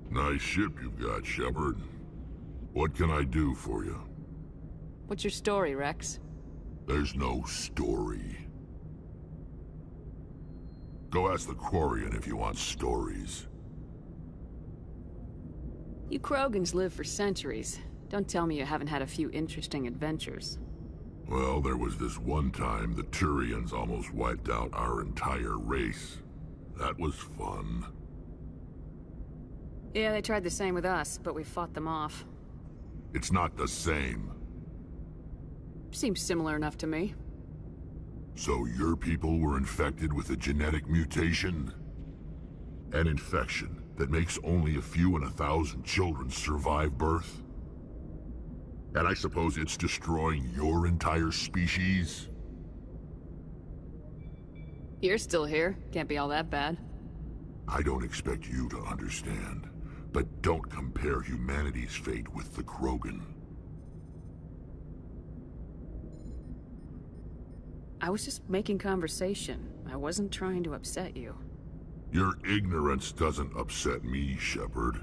Nice ship you've got, Shepard. What can I do for you? What's your story, Rex? There's no story. Go ask the Quarian if you want stories. You Krogans live for centuries. Don't tell me you haven't had a few interesting adventures. Well, there was this one time the Turians almost wiped out our entire race. That was fun. Yeah, they tried the same with us, but we fought them off. It's not the same. Seems similar enough to me. So your people were infected with a genetic mutation? An infection that makes only a few in 1,000 children survive birth? And I suppose it's destroying your entire species? You're still here. Can't be all that bad. I don't expect you to understand, but don't compare humanity's fate with the Krogan. I was just making conversation. I wasn't trying to upset you. Your ignorance doesn't upset me, Shepard.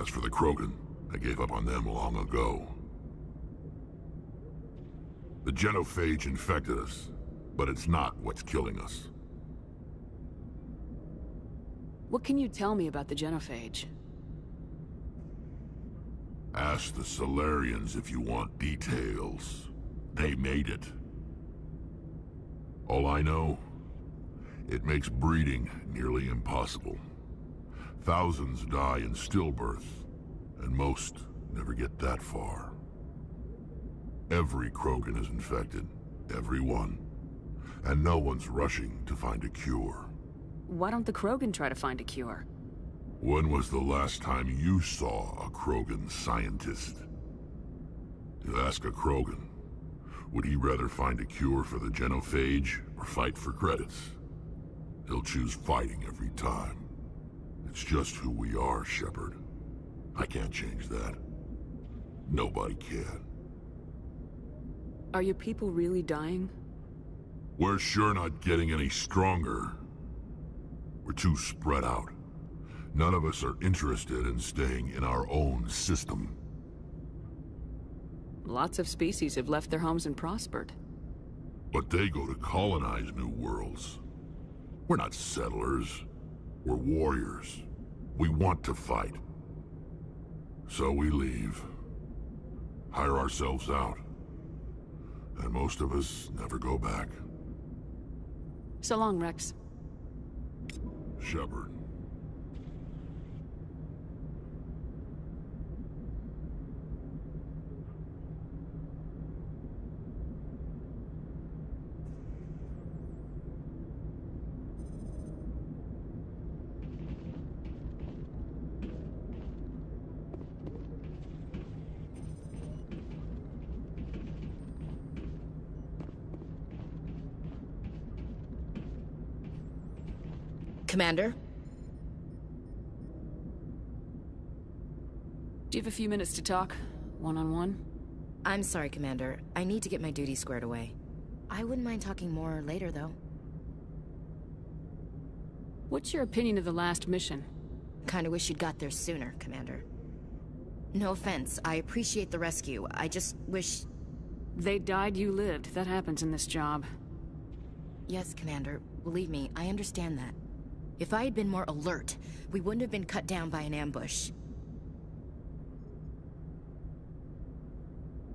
As for the Krogan, I gave up on them long ago. The genophage infected us, but it's not what's killing us. What can you tell me about the genophage? Ask the Solarians if you want details. They made it. All I know, it makes breeding nearly impossible. Thousands die in stillbirth, and most never get that far. Every Krogan is infected, every one. And no one's rushing to find a cure. Why don't the Krogan try to find a cure? When was the last time you saw a Krogan scientist? You ask a Krogan, would he rather find a cure for the genophage or fight for credits? He'll choose fighting every time. It's just who we are, Shepard. I can't change that. Nobody can. Are your people really dying? We're sure not getting any stronger. We're too spread out. None of us are interested in staying in our own system. Lots of species have left their homes and prospered. But they go to colonize new worlds. We're not settlers. We're warriors. We want to fight. So we leave. Hire ourselves out. And most of us never go back. So long, Rex. Shepard. Commander? Do you have a few minutes to talk? One-on-one? I'm sorry, Commander. I need to get my duties squared away. I wouldn't mind talking more later, though. What's your opinion of the last mission? Kinda wish you'd got there sooner, Commander. No offense, I appreciate the rescue. I just wish... They died, you lived. That happens in this job. Yes, Commander. Believe me, I understand that. If I had been more alert, we wouldn't have been cut down by an ambush.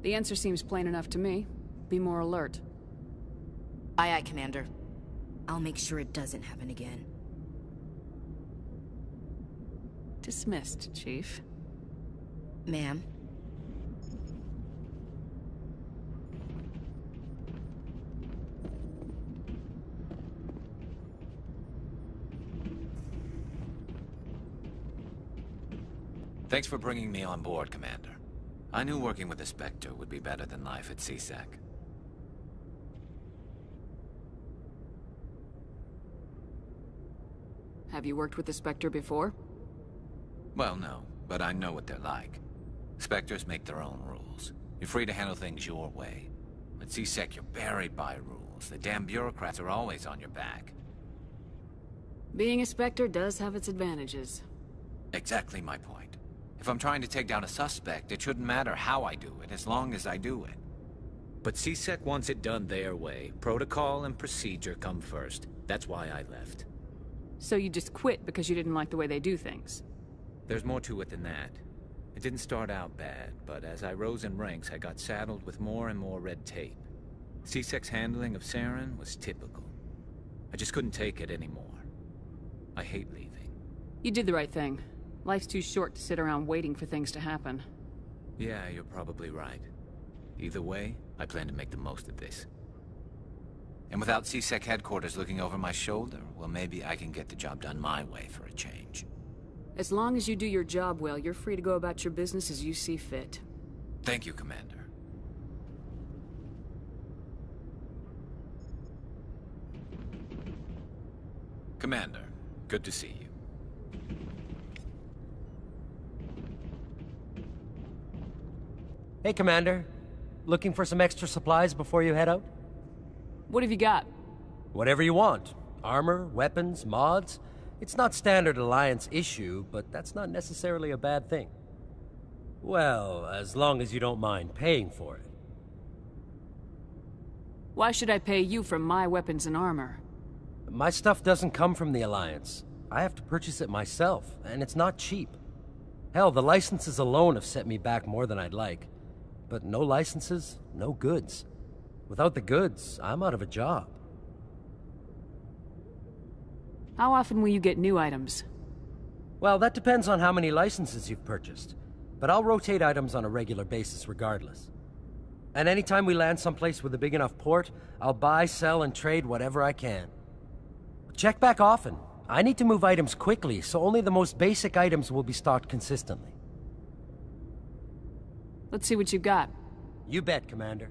The answer seems plain enough to me. Be more alert. Aye, aye, Commander. I'll make sure it doesn't happen again. Dismissed, Chief. Ma'am? Thanks for bringing me on board, Commander. I knew working with the Spectre would be better than life at CSEC. Have you worked with the Spectre before? Well, no, but I know what they're like. Spectres make their own rules. You're free to handle things your way. At CSEC, you're buried by rules. The damn bureaucrats are always on your back. Being a Spectre does have its advantages. Exactly my point. If I'm trying to take down a suspect, it shouldn't matter how I do it, as long as I do it. But CSEC wants it done their way. Protocol and procedure come first. That's why I left. So you just quit because you didn't like the way they do things? There's more to it than that. It didn't start out bad, but as I rose in ranks, I got saddled with more and more red tape. CSEC's handling of Saren was typical. I just couldn't take it anymore. I hate leaving. You did the right thing. Life's too short to sit around waiting for things to happen. Yeah, you're probably right. Either way, I plan to make the most of this. And without CSEC headquarters looking over my shoulder, well, maybe I can get the job done my way for a change. As long as you do your job well, you're free to go about your business as you see fit. Thank you, Commander. Commander, good to see you. Hey, Commander. Looking for some extra supplies before you head out? What have you got? Whatever you want. Armor, weapons, mods. It's not standard Alliance issue, but that's not necessarily a bad thing. Well, as long as you don't mind paying for it. Why should I pay you for my weapons and armor? My stuff doesn't come from the Alliance. I have to purchase it myself, and it's not cheap. Hell, the licenses alone have set me back more than I'd like. But no licenses, no goods. Without the goods, I'm out of a job. How often will you get new items? Well, that depends on how many licenses you've purchased. But I'll rotate items on a regular basis regardless. And anytime we land someplace with a big enough port, I'll buy, sell, and trade whatever I can. Check back often. I need to move items quickly, so only the most basic items will be stocked consistently. Let's see what you've got. You bet, Commander.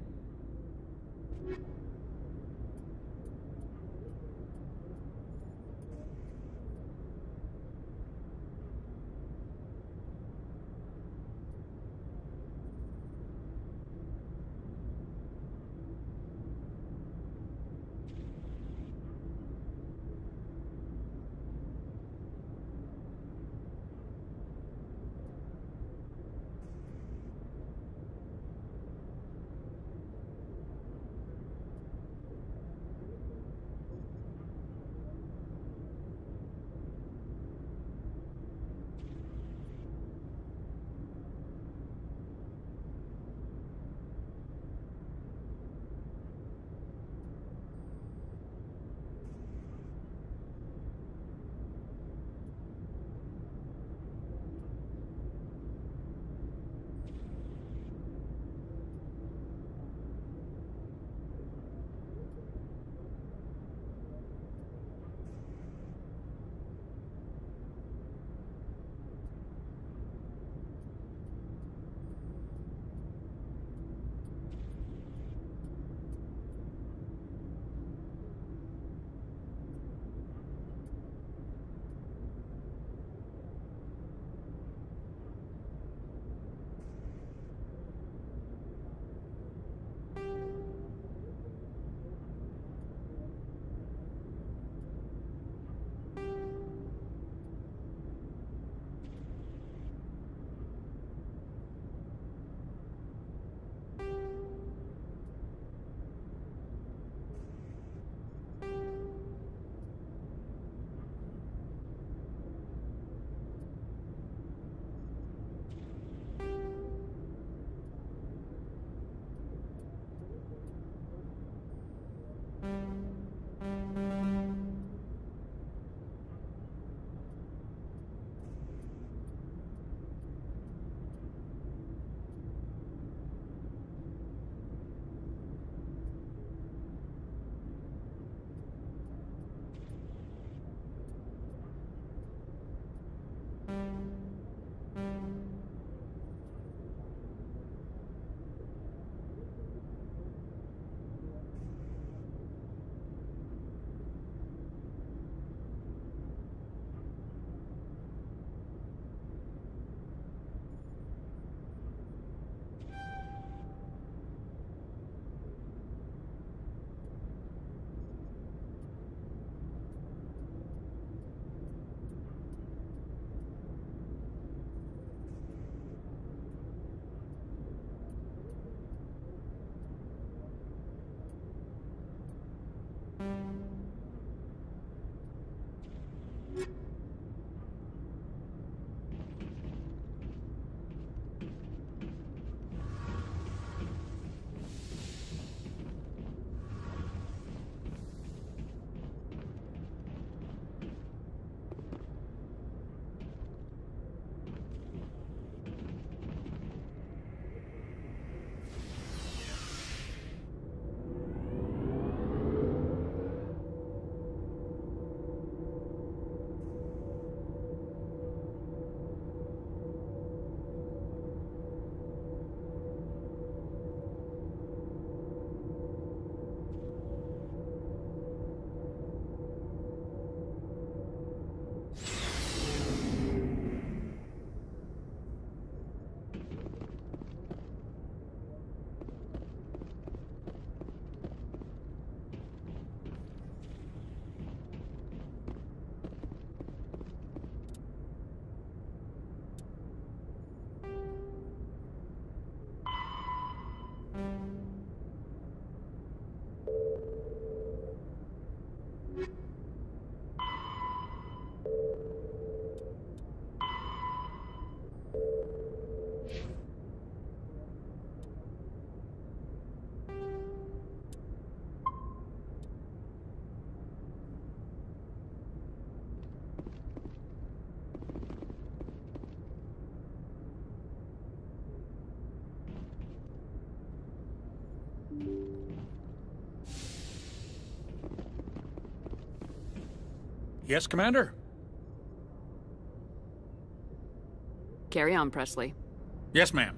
Yes, Commander? Carry on, Presley. Yes, ma'am.